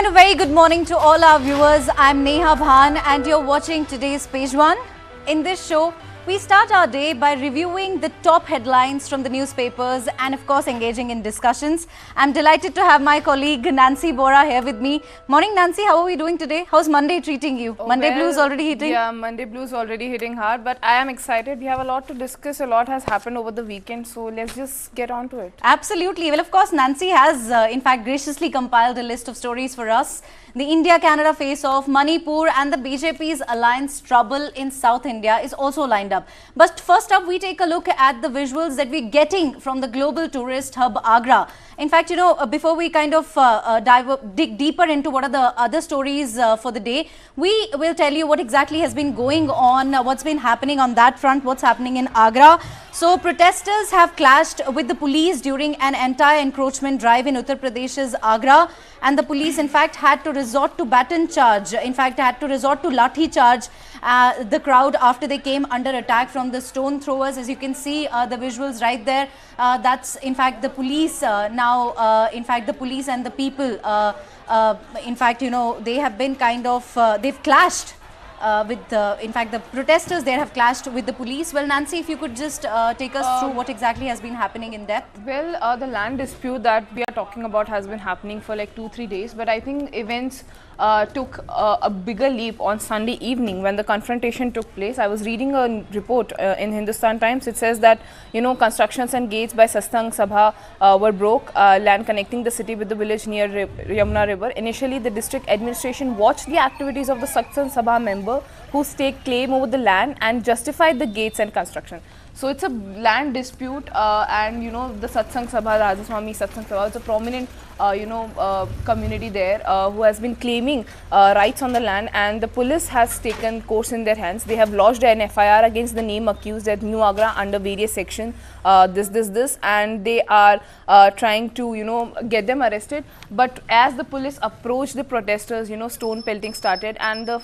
and a very good morning to all our viewers. I'm Neha Bhan and you're watching today's Page 1. In this show, we start our day by reviewing the top headlines from the newspapers and of course engaging in discussions. I'm delighted to have my colleague Nancy Bora here with me. Morning Nancy, how are we doing today? How's Monday treating you? Monday blues already hitting? Yeah, Monday blues already hitting hard, but I am excited. We have a lot to discuss. A lot has happened over the weekend, so let's just get on to it. Absolutely. Well, of course, Nancy has in fact graciously compiled a list of stories for us. The India-Canada face-off, Manipur and the BJP's alliance trouble in South India is also lined up. But first up, we take a look at the visuals that we're getting from the global tourist hub Agra. In fact, you know, before we kind of dig deeper into what are the other stories for the day, we will tell you what exactly has been going on, what's been happening on that front, what's happening in Agra. So, protesters have clashed with the police during an anti-encroachment drive in Uttar Pradesh's Agra. And the police, in fact, had to resort to baton charge, in fact, had to resort to lathi charge the crowd after they came under attack from the stone throwers. As you can see, the visuals right there, that's in fact the police in fact, the police and the people, in fact, you know, they have been kind of, they've clashed. In fact, the protesters there have clashed with the police. Well, Nancy, if you could just take us through what exactly has been happening in depth. Well, the land dispute that we are talking about has been happening for like 2-3 days, but I think events took a bigger leap on Sunday evening when the confrontation took place. I was reading a report in Hindustan Times. It says that, you know, constructions and gates by Satsang Sabha were broke, land connecting the city with the village near Yamuna River. Initially, the district administration watched the activities of the Satsang Sabha member who staked claim over the land and justified the gates and construction. So it's a land dispute, and you know, the Satsang Sabha, Rajaswami Satsang Sabha, is a prominent community there who has been claiming rights on the land, and the police has taken course in their hands. They have lodged an FIR against the name accused at New Agra under various sections, this, and they are trying to, you know, get them arrested. But as the police approached the protesters, you know, stone pelting started, and the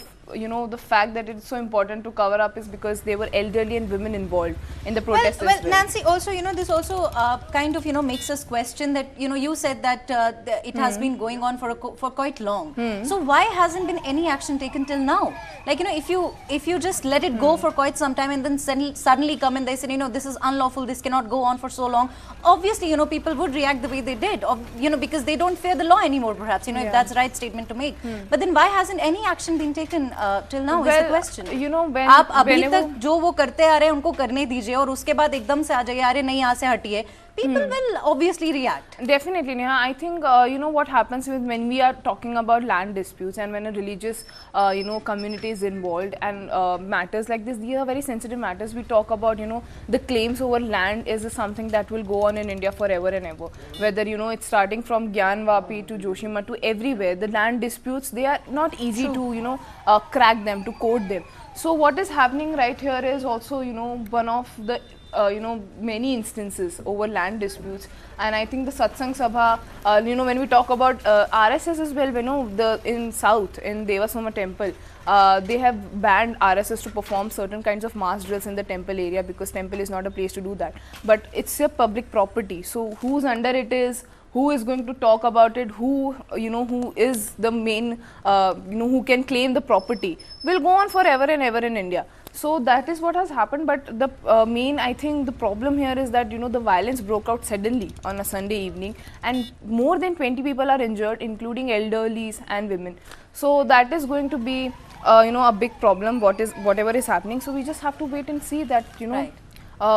fact that it's so important to cover up is because there were elderly and women involved in the protests. Well, Nancy, also, you know, this also kind of, you know, makes us question that, you know, you said that it has been going on for quite long. So why hasn't been any action taken till now? Like, you know, if you just let it go for quite some time and then suddenly come and they say, you know, this is unlawful, this cannot go on for so long, obviously, you know, people would react the way they did, or, you know, because they don't fear the law anymore, perhaps, you know, if that's the right statement to make. But then why hasn't any action been taken till now, is the question. You know, when आप अभी तक जो वो करते आ रहे हैं उनको करने दीजिए और उसके बाद एकदम से आ जाइए, अरे नहीं यहाँ से हटिए. People will obviously react. Definitely, Neha. I think, you know, what happens when we are talking about land disputes and when a religious, you know, community is involved and matters like this, these are very sensitive matters. We talk about, you know, the claims over land is something that will go on in India forever and ever. Whether, you know, it's starting from Gyanvapi to Joshima to everywhere. The land disputes, they are not easy to, you know, crack them, to code them. So what is happening right here is also, you know, one of the you know, many instances over land disputes, and I think the Satsang Sabha, you know, when we talk about RSS as well, you know, in South, in Devasoma temple, they have banned RSS to perform certain kinds of mass drills in the temple area because temple is not a place to do that. But it's a public property, so who's under it is, who is going to talk about it, who, you know, who is the main, you know, who can claim the property, will go on forever and ever in India. So that is what has happened, but the main, I think, the problem here is that, you know, the violence broke out suddenly on a Sunday evening and more than 20 people are injured, including elderlies and women. So that is going to be, you know, a big problem, whatever is happening. So we just have to wait and see that, you know,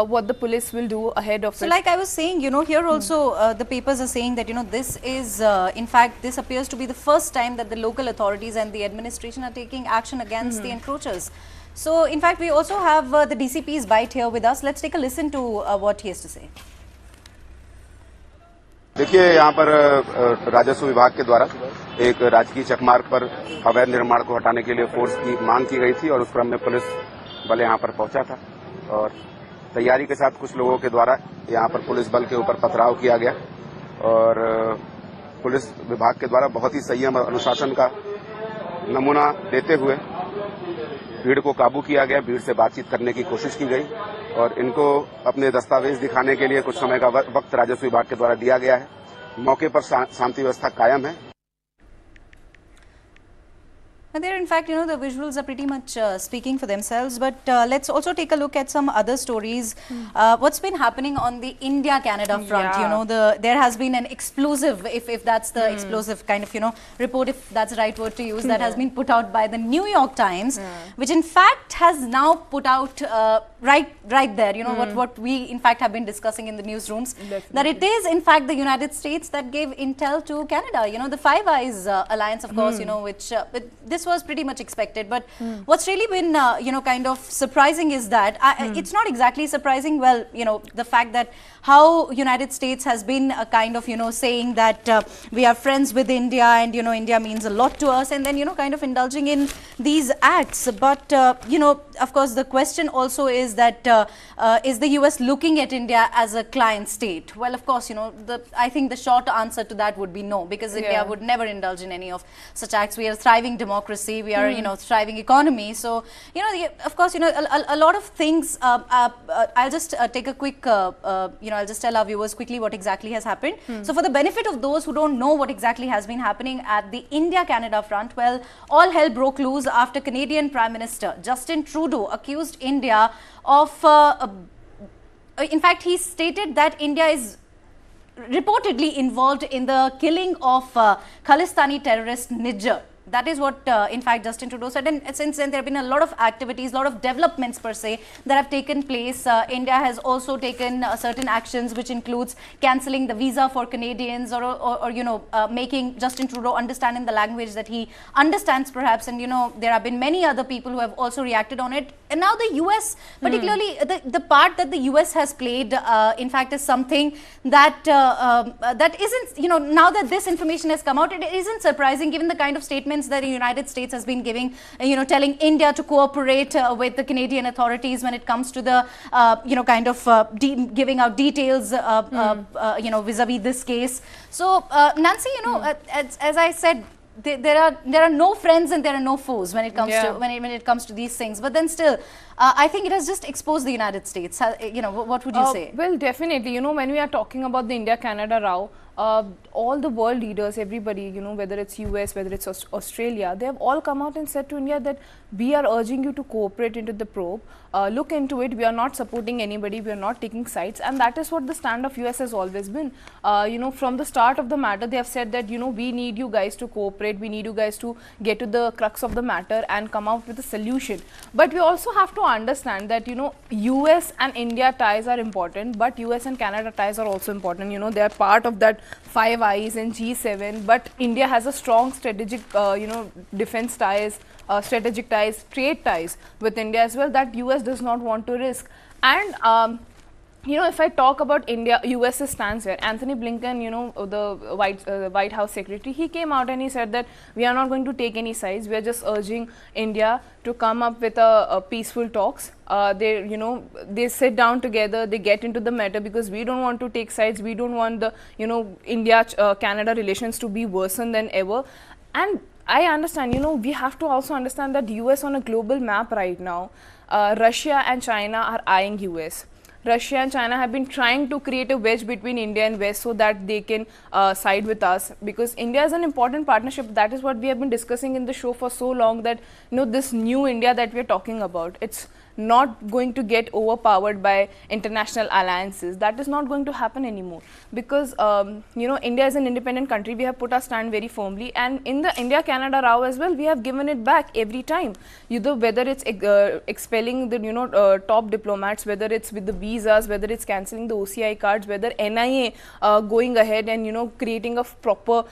what the police will do ahead of it. So like I was saying, you know, here also the papers are saying that, you know, this is, in fact, this appears to be the first time that the local authorities and the administration are taking action against the encroachers. So, in fact, we also have the DCP's bite here with us. Let's take a listen to what he has to say. देखिए, यहाँ पर राजस्व विभाग के द्वारा एक राजकीय चकमार्ग पर अवैध निर्माण को हटाने के लिए फोर्स की मांग की गई थी और उस क्रम में पुलिस बल यहाँ पर पहुंचा था और तैयारी के साथ कुछ लोगों के द्वारा यहाँ पर पुलिस बल के ऊपर पथराव किया गया और पुलिस विभाग के द्वारा बहुत ही संयम और अनुशासन का नमूना देते हुए भीड़ को काबू किया गया, भीड़ से बातचीत करने की कोशिश की गई और इनको अपने दस्तावेज दिखाने के लिए कुछ समय का वक्त राजस्व विभाग के द्वारा दिया गया है। मौके पर शांति व्यवस्था कायम है। But there, in fact, the visuals are pretty much speaking for themselves. But let's also take a look at some other stories. What's been happening on the India-Canada front? Yeah. There has been an explosive, if that's the explosive kind of, report, if that's the right word to use, that has been put out by the New York Times, which in fact has now put out right there, what we in fact have been discussing in the newsrooms, that it is in fact the United States that gave intel to Canada. The Five Eyes alliance, of course, which this was pretty much expected. But what's really been, kind of surprising is that it's not exactly surprising. Well, the fact that how United States has been kind of, saying that we are friends with India and, India means a lot to us, and then, kind of indulging in these acts. But, of course, the question also is that is the US looking at India as a client state? Well, of course, I think the short answer to that would be no, because India would never indulge in any of such acts. We are a thriving democracy. We are, thriving economy. So, of course, a lot of things. I'll just take a quick, I'll just tell our viewers quickly what exactly has happened. So, for the benefit of those who don't know what exactly has been happening at the India-Canada front, well, all hell broke loose after Canadian Prime Minister Justin Trudeau accused India of, in fact, he stated that India is reportedly involved in the killing of Khalistani terrorist Niger. That is what, in fact, Justin Trudeau said. And since then, there have been a lot of activities, a lot of developments per se that have taken place. India has also taken certain actions, which includes cancelling the visa for Canadians, or making Justin Trudeau understand in the language that he understands, perhaps. And, there have been many other people who have also reacted on it. And now the US, particularly the part that the US has played, in fact, is something that that isn't, now that this information has come out, it isn't surprising given the kind of statements that the United States has been giving, telling India to cooperate with the Canadian authorities when it comes to the, kind of giving out details, vis-a-vis this case. So, Nancy, as I said, there are no friends and there are no foes when it comes to when it comes to these things. But then still, I think it has just exposed the United States. What would you say? Well, definitely. When we are talking about the India-Canada row, all the world leaders, everybody, whether it's US, whether it's Australia, they have all come out and said to India that we are urging you to cooperate into the probe, look into it. We are not supporting anybody, we are not taking sides, and that is what the stand of US has always been. From the start of the matter, they have said that, we need you guys to cooperate, we need you guys to get to the crux of the matter and come out with a solution. But we also have to understand that, US and India ties are important, but US and Canada ties are also important. They are part of that Five Eyes and G7, but India has a strong strategic, defense ties, strategic ties, trade ties with India as well that US does not want to risk. And if I talk about India, US's stance here, Anthony Blinken, the White House secretary, he came out and he said that we are not going to take any sides. We are just urging India to come up with a peaceful talks. They sit down together, they get into the matter, because we don't want to take sides. We don't want the, India-Canada relations to be worsened than ever. And I understand, we have to also understand that US on a global map right now, Russia and China are eyeing US. Russia and China have been trying to create a wedge between India and West so that they can side with us, because India is an important partnership. That is what we have been discussing in the show for so long, that this new India that we are talking about, it's not going to get overpowered by international alliances. That is not going to happen anymore, because India is an independent country. We have put our stand very firmly, and in the India-Canada row as well, we have given it back every time. Whether it's expelling the top diplomats, whether it's with the visas, whether it's cancelling the OCI cards, whether NIA going ahead and creating a proper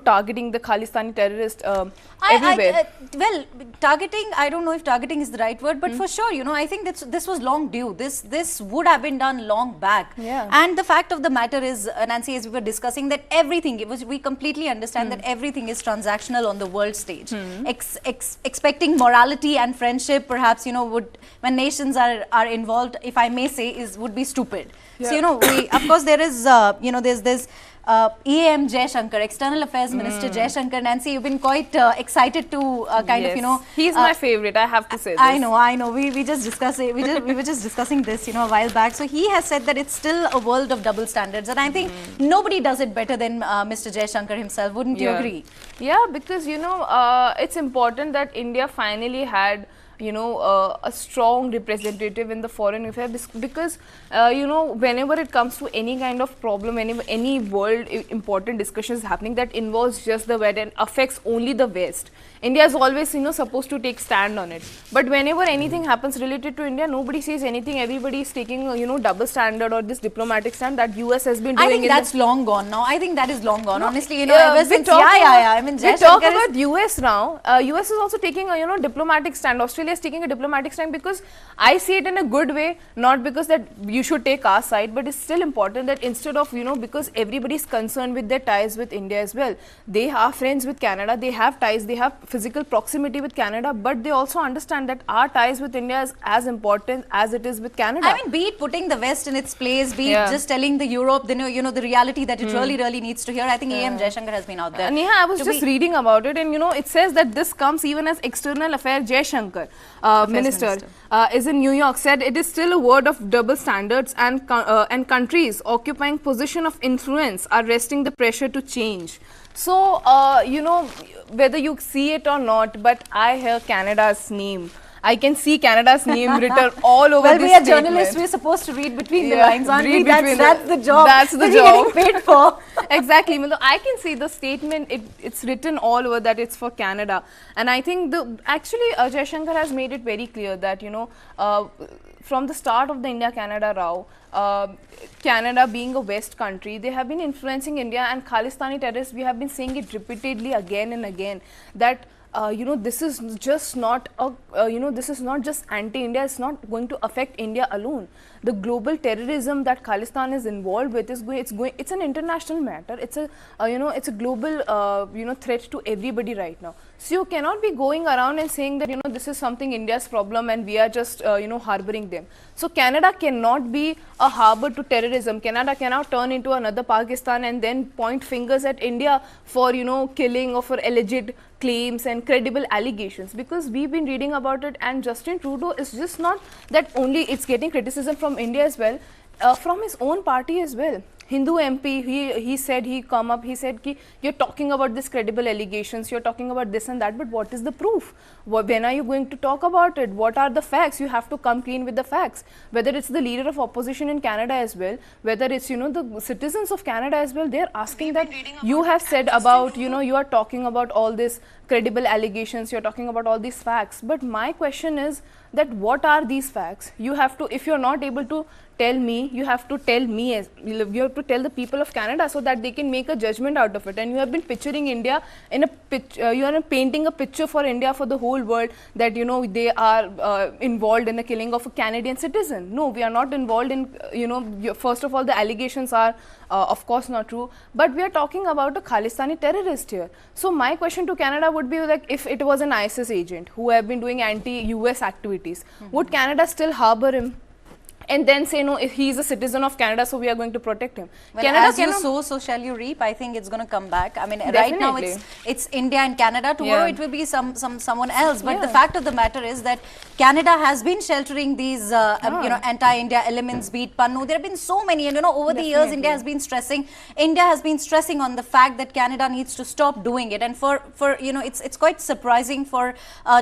targeting the Khalistani terrorist everywhere. Well, targeting, I don't know if targeting is the right word, but for sure, I think this was long due. This would have been done long back. Yeah. And the fact of the matter is, Nancy, as we were discussing, that everything, we completely understand that everything is transactional on the world stage. Expecting morality and friendship, perhaps, when nations are involved, if I may say, would be stupid. Yeah. So, of course, there is, there's EAM Jaishankar, External Affairs Minister Jaishankar. Nancy, you've been quite excited to kind of, he's my favorite, I have to say this. I know. We just discussed it. We were just discussing this, a while back. So he has said that it's still a world of double standards, and I think nobody does it better than Mr. Jaishankar himself. Wouldn't you agree? Yeah, because it's important that India finally had a strong representative in the foreign affairs, because whenever it comes to any kind of problem, any world important discussions happening that involves just the West and affects only the West, India is always supposed to take stand on it. But whenever anything happens related to India, nobody says anything. Everybody is taking double standard or this diplomatic stand that US has been doing. I think that's long gone now. I think that is long gone. No, honestly, ever since I mean, we talk about US now. US is also taking a diplomatic stand. Australia is taking a diplomatic stand, because I see it in a good way, not because that you should take our side, but it's still important that instead of because everybody is concerned with their ties with India as well. They are friends with Canada. They have ties. They have physical proximity with Canada, but they also understand that our ties with India is as important as it is with Canada. I mean, be it putting the West in its place, be it just telling the Europe, the reality that it really needs to hear. I think EAM Jaishankar has been out there. Neha, I was just reading about it, and it says that this comes even as External Affairs Jaishankar, Minister, is in New York, said it is still a word of double standards, and countries occupying position of influence are resting the pressure to change. So, whether you see it or not, but I hear Canada's name. I can see Canada's name written all over this statement. Well, we are journalists. We're supposed to read between the lines, aren't we? That's the job. That's the job. We're getting paid for. Exactly. I can see the statement. It's written all over that it's for Canada. And I think actually Jaishankar has made it very clear that, from the start of the India-Canada row, Canada being a West country, they have been influencing India, and Khalistani terrorists, we have been saying it repeatedly again and again, that this is just not this is not just anti-India. It's not going to affect India alone. The global terrorism that Khalistan is involved with it's an international matter. It's a it's a global threat to everybody right now. So you cannot be going around and saying that this is something India's problem and we are just harboring them. So Canada cannot be a harbor to terrorism. Canada cannot turn into another Pakistan and then point fingers at India for killing or for alleged claims and credible allegations, because we've been reading about it, and Justin Trudeau is just not that only it's getting criticism from India as well, from his own party as well. Hindu MP, he said, he said ki you're talking about this credible allegations, you're talking about this and that, but what is the proof? When are you going to talk about it? What are the facts? You have to come clean with the facts. Whether it's the leader of opposition in Canada as well, whether it's the citizens of Canada as well, they're asking that you have said about you are talking about all this credible allegations, you're talking about all these facts, but my question is that what are these facts? You have to, if you're not able to tell me, you have to tell me, you have to tell the people of Canada so that they can make a judgment out of it. And you have been picturing India in a you are painting a picture for India for the whole world that they are involved in the killing of a Canadian citizen. No, we are not involved in first of all, the allegations are of course not true, but we are talking about a Khalistani terrorist here. So my question to Canada would be like, if it was an ISIS agent who have been doing anti-US activities, would Canada still harbor him? And then say, no, if he is a citizen of Canada, so we are going to protect him. Well, Canada as you sow, so shall you reap. I think it's going to come back. I mean, right now it's India and Canada. Tomorrow it will be someone else. But the fact of the matter is that Canada has been sheltering these anti-India elements, be it Pannu. There have been so many, and over the years, India has been stressing on the fact that Canada needs to stop doing it. And for it's quite surprising for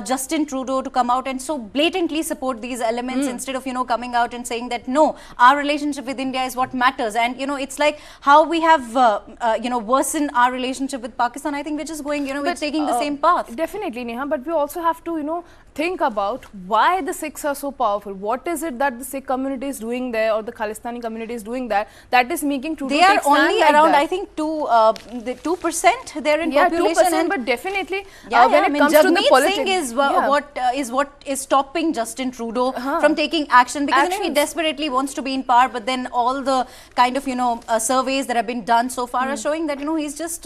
Justin Trudeau to come out and so blatantly support these elements instead of coming out and saying that no, our relationship with India is what matters. And it's like how we have worsened our relationship with Pakistan. I think we're just going we're taking the same path. Definitely, Neha, but we also have to think about why the Sikhs are so powerful. What is it that the Sikh community is doing there, or the Khalistani community is doing that is making Trudeau they are only around I think 2% they're in population. 2%, but definitely when it comes to the politics, is what is stopping Justin Trudeau from taking action, because he desperately wants to be in power, but then all the kind of surveys that have been done so far are showing that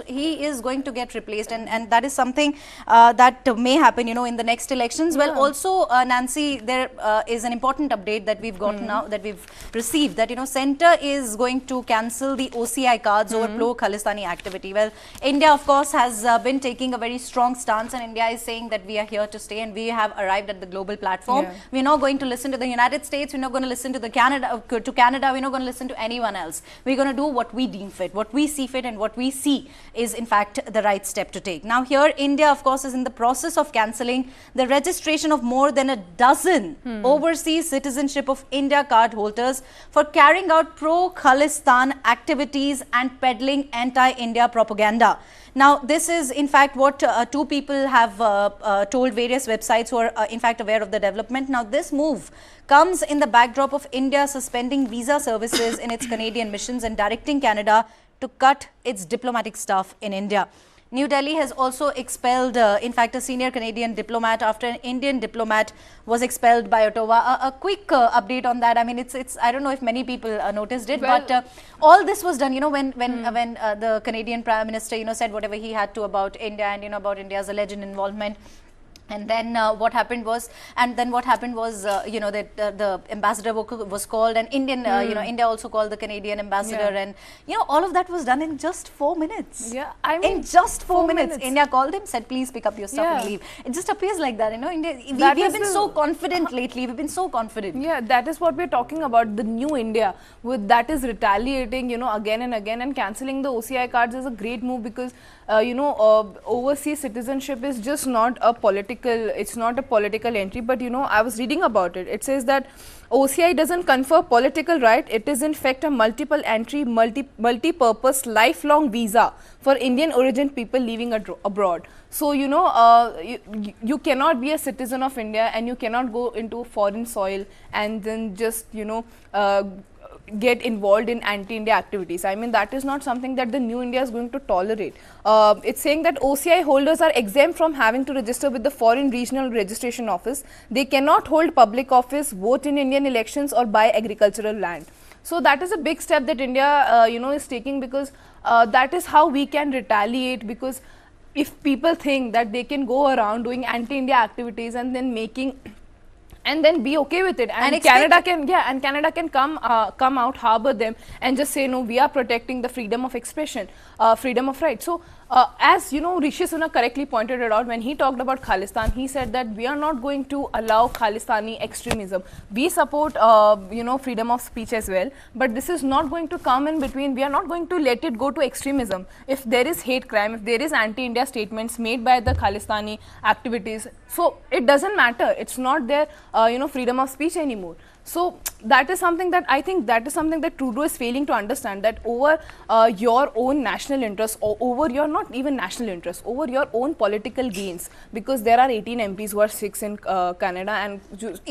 he is going to get replaced, and that is something that may happen in the next elections. Well, also, Nancy, there is an important update that we've got now, that we've received, that, Centre is going to cancel the OCI cards over pro-Khalistani activity. Well, India, of course, has been taking a very strong stance, and India is saying that we are here to stay and we have arrived at the global platform. Yeah. We're not going to listen to the United States, we're not going to listen to Canada, we're not going to listen to anyone else. We're going to do what we deem fit, what we see fit, and what we see is in fact the right step to take. Now here, India, of course, is in the process of cancelling the registration of more than a dozen overseas citizenship of India card holders for carrying out pro-Khalistan activities and peddling anti-India propaganda. Now, this is in fact what two people have told various websites who are in fact aware of the development. Now, this move comes in the backdrop of India suspending visa services in its Canadian missions and directing Canada to cut its diplomatic staff in India. New Delhi has also expelled, in fact, a senior Canadian diplomat after an Indian diplomat was expelled by Ottawa. A quick update on that. I mean, it's I don't know if many people noticed it, well, but all this was done, when the Canadian Prime Minister, said whatever he had to about India and, about India's alleged involvement. And then what happened was, that the ambassador was called, and India also called the Canadian ambassador, and all of that was done in just 4 minutes. Yeah, I mean, in just 4 minutes, India called him, said, please pick up your stuff and leave. It just appears like that, India. We have been so confident lately. We've been so confident. Yeah, that is what we're talking about. The new India, that is retaliating, again and again, and cancelling the OCI cards is a great move because overseas citizenship is just not a political entry, but I was reading about it. It says that OCI doesn't confer political right. It is in fact a multiple entry, multi-purpose, lifelong visa for Indian origin people living abroad. So, you cannot be a citizen of India and you cannot go into foreign soil and then just, get involved in anti-India activities. I mean, that is not something that the new India is going to tolerate. It's saying that OCI holders are exempt from having to register with the Foreign Regional Registration Office. They cannot hold public office, vote in Indian elections or buy agricultural land. So that is a big step that India, is taking, because that is how we can retaliate, because if people think that they can go around doing anti-India activities and then be okay with it, and Canada can come out, harbor them, and just say, no, we are protecting the freedom of expression, freedom of right. So as Rishi Sunak correctly pointed it out when he talked about Khalistan, he said that we are not going to allow Khalistani extremism. We support freedom of speech as well, but this is not going to come in between. We are not going to let it go to extremism. If there is hate crime, if there is anti-India statements made by the Khalistani activities, so it doesn't matter. It's not their freedom of speech anymore. So that is something that I think Trudeau is failing to understand, that over your own national interests, or over your not even national interests, over your own political gains, because there are 18 MPs who are 6 in Canada, and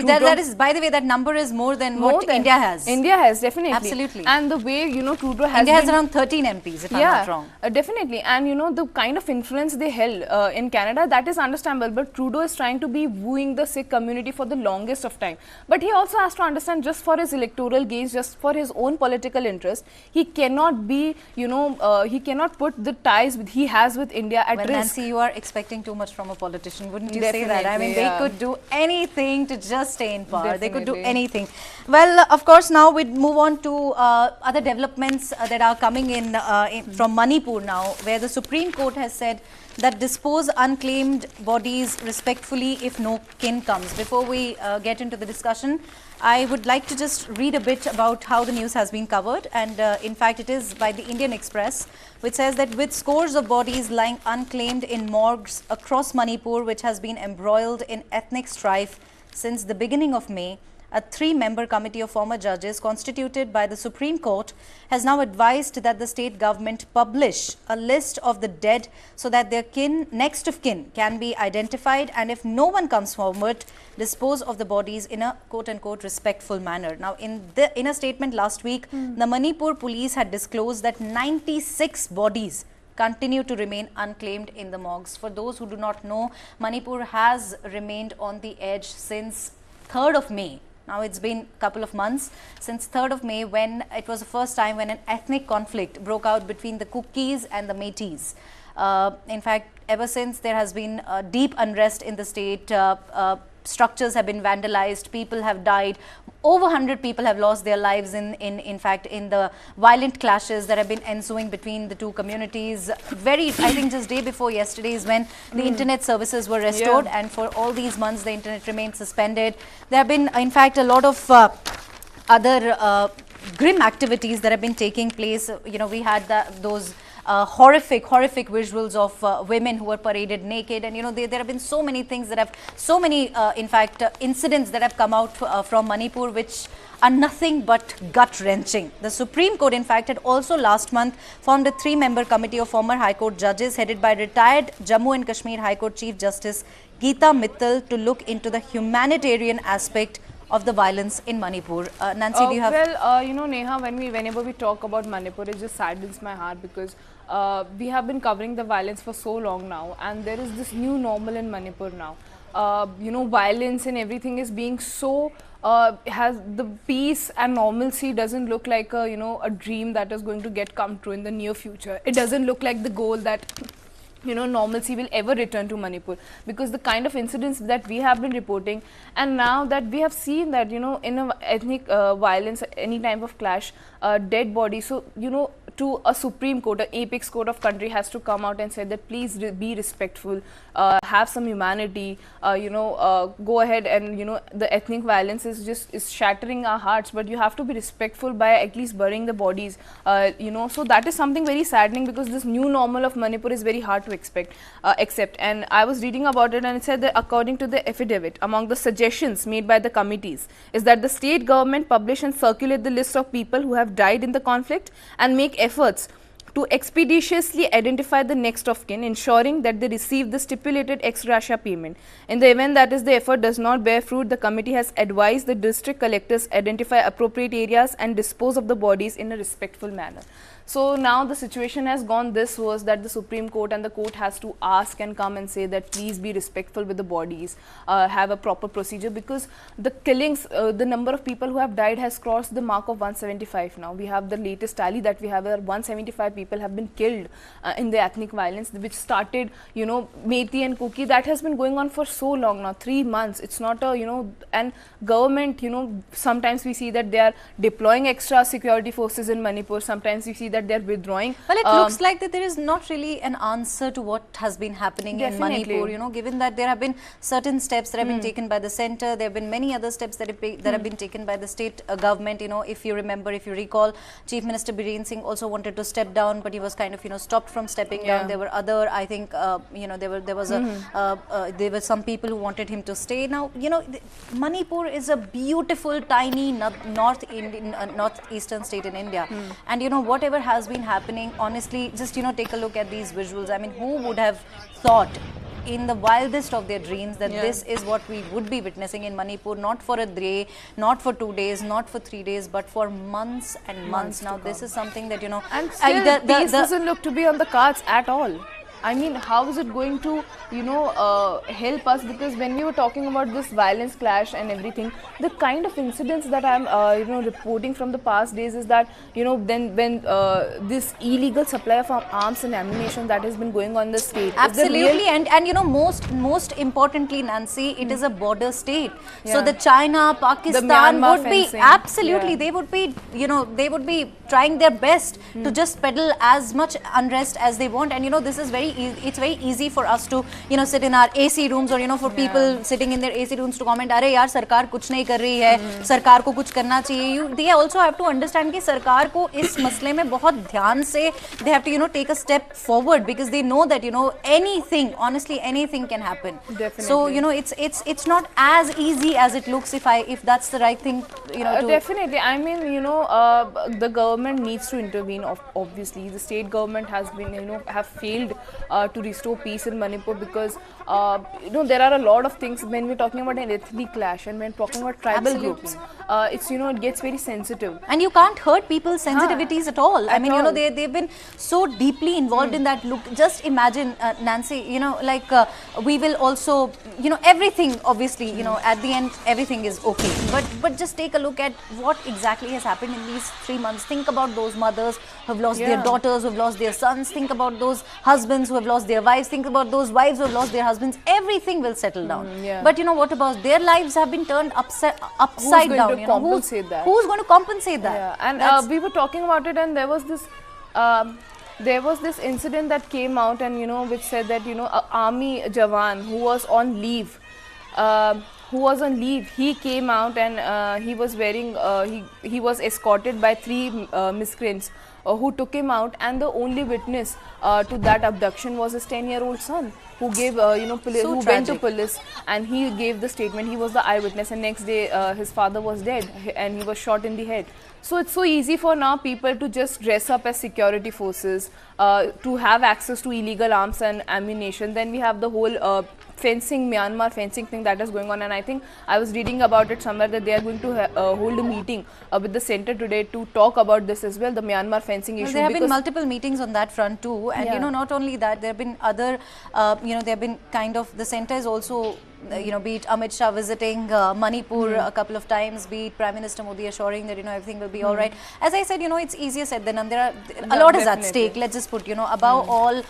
that is, by the way, that number is more than what India has. India has, definitely. Absolutely. And the way Trudeau has India has around 13 MPs, if I'm not wrong. Definitely. And the kind of influence they held in Canada, that is understandable, but Trudeau is trying to be wooing the Sikh community for the longest of time. But he also has to understand, just for his electoral gains, just for his own political interest, he cannot be, he cannot put the ties he has with India at risk. Nancy, you are expecting too much from a politician, wouldn't you say that? I mean, they could do anything to just stay in power. They could do anything. Well, of course, now we move on to other developments that are coming in from Manipur now, where the Supreme Court has said that dispose unclaimed bodies respectfully if no kin comes. Before we get into the discussion, I would like to just read a bit about how the news has been covered, and in fact it is by the Indian Express, which says that with scores of bodies lying unclaimed in morgues across Manipur, which has been embroiled in ethnic strife since the beginning of May, a 3-member committee of former judges constituted by the Supreme Court has now advised that the state government publish a list of the dead so that their next of kin can be identified, and if no one comes forward, dispose of the bodies in a quote-unquote respectful manner. Now, in a statement last week, the Manipur police had disclosed that 96 bodies continue to remain unclaimed in the morgues. For those who do not know, Manipur has remained on the edge since 3rd of May. Now, it's been a couple of months since 3rd of May, when it was the first time when an ethnic conflict broke out between the Kukis and the Métis. In fact, ever since, there has been deep unrest in the state. structures have been vandalized, people have died, over 100 people have lost their lives in fact in the violent clashes that have been ensuing between the two communities. I think just day before yesterday is when the internet services were restored, and for all these months the internet remained suspended. There have been in fact a lot of other grim activities that have been taking place. You know, we had those horrific visuals of women who were paraded naked, and you know, there have been so many things that have, so many in fact incidents that have come out from Manipur which are nothing but gut-wrenching. The Supreme Court in fact had also last month formed a 3-member committee of former High Court judges headed by retired Jammu and Kashmir High Court Chief Justice Geeta Mittal to look into the humanitarian aspect of the violence in Manipur. Nancy, do you have... Well, you know, Neha, whenever we talk about Manipur, it just saddens my heart because we have been covering the violence for so long now, and there is this new normal in Manipur now. You know, violence and everything is being so... has the peace and normalcy doesn't look like a, you know, a dream that is going to come true in the near future. It doesn't look like the goal that, you know, normalcy will ever return to Manipur, because the kind of incidents that we have been reporting, and now that we have seen that, you know, in a ethnic violence, any type of clash, dead bodies, so, you know, to a Supreme Court, an apex court of country has to come out and say that please be respectful, have some humanity, you know, go ahead, and you know, the ethnic violence is shattering our hearts, but you have to be respectful by at least burying the bodies, you know. So that is something very saddening, because this new normal of Manipur is very hard to accept. And I was reading about it, and it said that according to the affidavit, among the suggestions made by the committees is that the state government publish and circulate the list of people who have died in the conflict and make efforts to expeditiously identify the next of kin, ensuring that they receive the stipulated ex gratia payment. In the event that is the effort does not bear fruit, the committee has advised the district collectors identify appropriate areas and dispose of the bodies in a respectful manner. So now the situation has gone this worse that the Supreme Court and the court has to ask and come and say that please be respectful with the bodies, have a proper procedure, because the killings, the number of people who have died has crossed the mark of 175 now. We have the latest tally that we have where 175 people have been killed in the ethnic violence, which started, you know, Methi and Kuki. That has been going on for so long now, 3 months. It's not a, you know, and government, you know, sometimes we see that they are deploying extra security forces in Manipur, sometimes we see that they are withdrawing. Well, it looks like that there is not really an answer to what has been happening in Manipur, you know, given that there have been certain steps that have been taken by the centre, there have been many other steps that have been taken by the state government. You know, if you remember, if you recall, Chief Minister Birendra Singh also wanted to step down, but he was kind of, you know, stopped from stepping down. There were other, I think, you know, there were some people who wanted him to stay. Now, you know, Manipur is a beautiful, tiny northeastern state in India, and you know, whatever has been happening, honestly, just, you know, take a look at these visuals. I mean, who would have thought in the wildest of their dreams that this is what we would be witnessing in Manipur, not for a day, not for 2 days, not for 3 days, but for months and months. Now, this is something that, you know, and still peace doesn't look to be on the cards at all. I mean, how is it going to, you know, help us? Because when we were talking about this violence clash and everything, the kind of incidents that I'm, you know, reporting from the past days is that, you know, then when this illegal supply of arms and ammunition that has been going on in the state. Absolutely, and you know, most importantly, Nancy, it is a border state. So the China, Pakistan would be absolutely, they would be, you know, they would be trying their best to just peddle as much unrest as they want. And you know, this is it's very easy for us to, you know, sit in our AC rooms, or you know, for people sitting in their AC rooms to comment, "Arey yaar, sarkar kuch nahi kar rahi hai, sarkar ko kuch karna chahiye." They also have to understand कि सरकार को इस मसले में बहुत ध्यान से, they have to, you know, take a step forward, because they know that, you know, anything, honestly, anything can happen. Definitely. So you know, it's not as easy as it looks if that's the right thing, you know. Definitely. I mean, you know, the government needs to intervene. Obviously, the state government has been, you know, have failed to restore peace in Manipur, because you know, there are a lot of things when we're talking about an ethnic clash and when talking about tribal groups. It's, you know, it gets very sensitive, and you can't hurt people's sensitivities at all. I mean, you know, they've been so deeply involved in that. Look, just imagine, Nancy, you know, like we will also, you know, everything, obviously, you know, at the end everything is okay, but just take a look at what exactly has happened in these 3 months. Think about those mothers who have lost their daughters, who have lost their sons. Think about those husbands who have lost their wives, think about those wives who have lost their husbands. Everything will settle down. But you know, what about their lives have been turned upside down? Who's going to compensate that? Who's going to compensate that? Yeah. And we were talking about it, and there was this incident that came out, and you know, which said that, you know, an army jawan who was on leave, he came out, and he was wearing he was escorted by 3 miscreants who took him out, and the only witness to that abduction was his 10-year-old son, who gave who went to police, and he gave the statement. He was the eyewitness, and next day his father was dead and he was shot in the head. So it's so easy for now people to just dress up as security forces, to have access to illegal arms and ammunition. Then we have the whole Myanmar fencing thing that is going on, and I think I was reading about it somewhere that they are going to hold a meeting with the center today to talk about this as well, the Myanmar fencing issue. There have been multiple meetings on that front too, and you know, not only that, there have been other, you know, there have been kind of, the center is also, you know, be it Amit Shah visiting Manipur a couple of times, be it Prime Minister Modi assuring that, you know, everything will be all right. As I said, you know, it's easier said than done. There are a lot is at stake. Let's just put, you know, above all,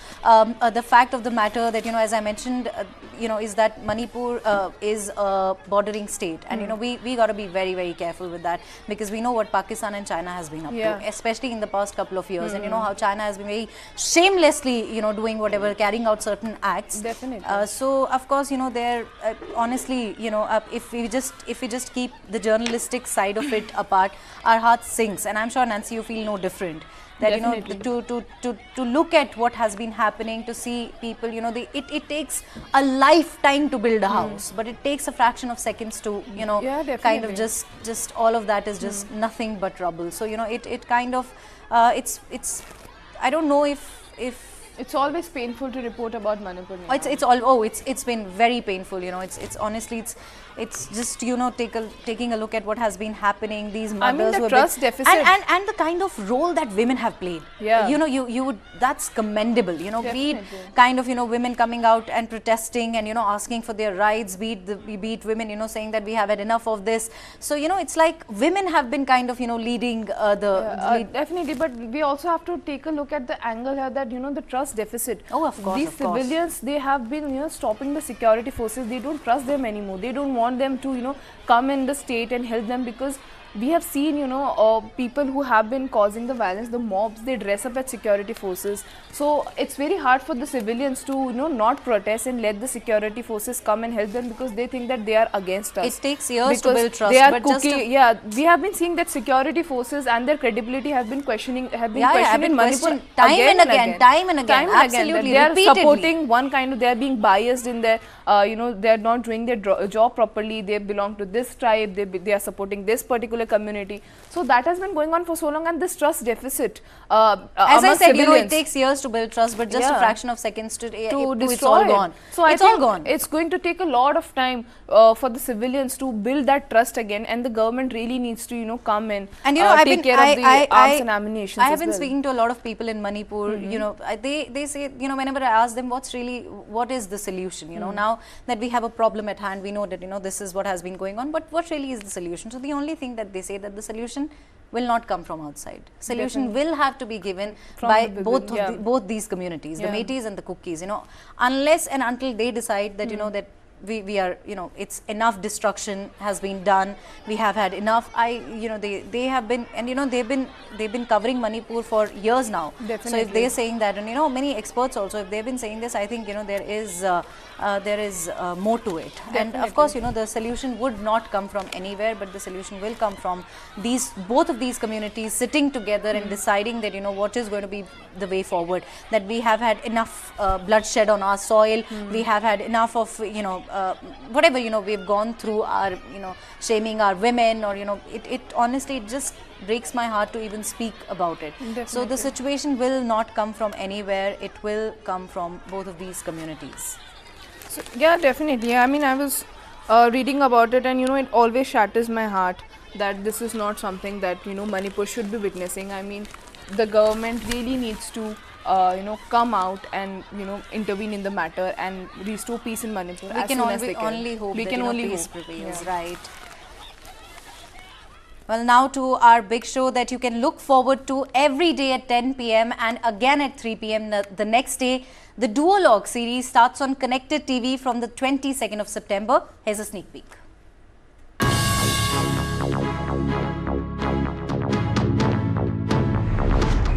the fact of the matter that, you know, as I mentioned, you know, is that Manipur is a bordering state, and you know, we got to be very, very careful with that, because we know what Pakistan and China has been up to, especially in the past couple of years, and you know how China has been very shamelessly, you know, doing whatever, carrying out certain acts. Definitely. So of course, you know, there honestly, you know, if we just keep the journalistic side of it apart, our heart sinks, and I'm sure, Nancy, you feel no different. That Definitely. you know, to look at what has been happening, to see people, you know, it takes a lifetime to build a house, but it takes a fraction of seconds to, you know, kind of just all of that is just nothing but trouble. So you know, it kind of it's I don't know if it's always painful to report about Manipur. It's been very painful, you know. It's honestly it's just, you know, taking a look at what has been happening, these mothers, I mean, the who trust have been, deficit, and the kind of role that women have played. You know, you would, that's commendable, you know. Be it kind of, you know, women coming out and protesting and, you know, asking for their rights, be it women, you know, saying that we have had enough of this. So you know, it's like women have been kind of, you know, leading definitely. But we also have to take a look at the angle here that, you know, the trust deficit. Oh, of course. These civilians, they have been, you know, stopping the security forces. They don't trust them anymore. They don't want them to, you know, come in the state and help them, because we have seen, you know, people who have been causing the violence, the mobs, they dress up as security forces. So it's very hard for the civilians to, you know, not protest and let the security forces come and help them, because they think that they are against us. It takes years to build trust. They are we have been seeing that security forces and their credibility have been questioned in Manipur time and again. Absolutely, they are supporting one kind of, they are being biased in their, you know, they are not doing their job properly. They belong to this tribe. They are supporting this particular community. So that has been going on for so long, and this trust deficit, as I said, you know, it takes years to build trust, but just a fraction of seconds to destroy it's all gone. So it's all gone. It's going to take a lot of time for the civilians to build that trust again, and the government really needs to, you know, come in and, you know, take care of the arms and ammunition. I have been speaking to a lot of people in Manipur. You know, they say, you know, whenever I ask them what is the solution, you know, now that we have a problem at hand, we know that, you know, this is what has been going on, but what really is the solution? So the only thing that they say, that the solution will not come from outside. Solution will have to be given by both these communities, the Metis and the Kukis, you know, unless and until they decide that, you know, that we are, you know, it's enough destruction has been done, we have had enough. You know, they have been, and you know, they've been covering Manipur for years now. Definitely. So if they're saying that, and you know, many experts also, if they've been saying this, I think, you know, there is more to it. Definitely. And of course, you know, the solution would not come from anywhere, but the solution will come from both of these communities sitting together and deciding that, you know, what is going to be the way forward. That we have had enough bloodshed on our soil, we have had enough of, you know, whatever, you know, we've gone through, our, you know, shaming our women, or, you know, it honestly, it just breaks my heart to even speak about it. Definitely. So the situation will not come from anywhere, it will come from both of these communities. So, yeah, definitely. I mean, I was reading about it, and you know, it always shatters my heart that this is not something that, you know, Manipur should be witnessing. I mean, the government really needs to you know, come out and, you know, intervene in the matter and restore peace in Manipur. We can only hope that, you know, peace prevails, right? Well, now to our big show that you can look forward to every day at 10 p.m. and again at 3 p.m. the next day. The Duologue series starts on Connected TV from the 22nd of September. Here's a sneak peek.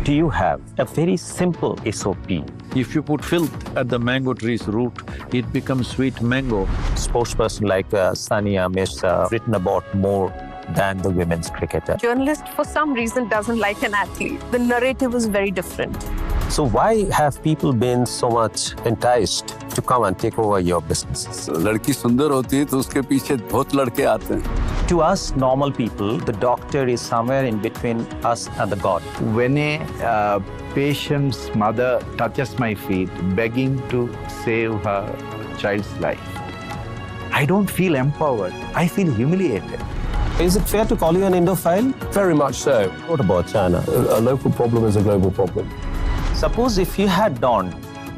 Do you have a very simple SOP? If you put filth at the mango tree's root, it becomes sweet mango. Spokesperson like Sania Mirza written about more than the women's cricketer. Journalist, for some reason, doesn't like an athlete. The narrative is very different. So why have people been so much enticed to come and take over your businesses? लड़की सुंदर होती है तो उसके पीछे बहुत लड़के आते हैं. To us normal people, the doctor is somewhere in between us and the God. When a patient's mother touches my feet, begging to save her child's life, I don't feel empowered. I feel humiliated. Is it fair to call you an Indophile? Very much so. What about China? A local problem is a global problem. Suppose if you had donned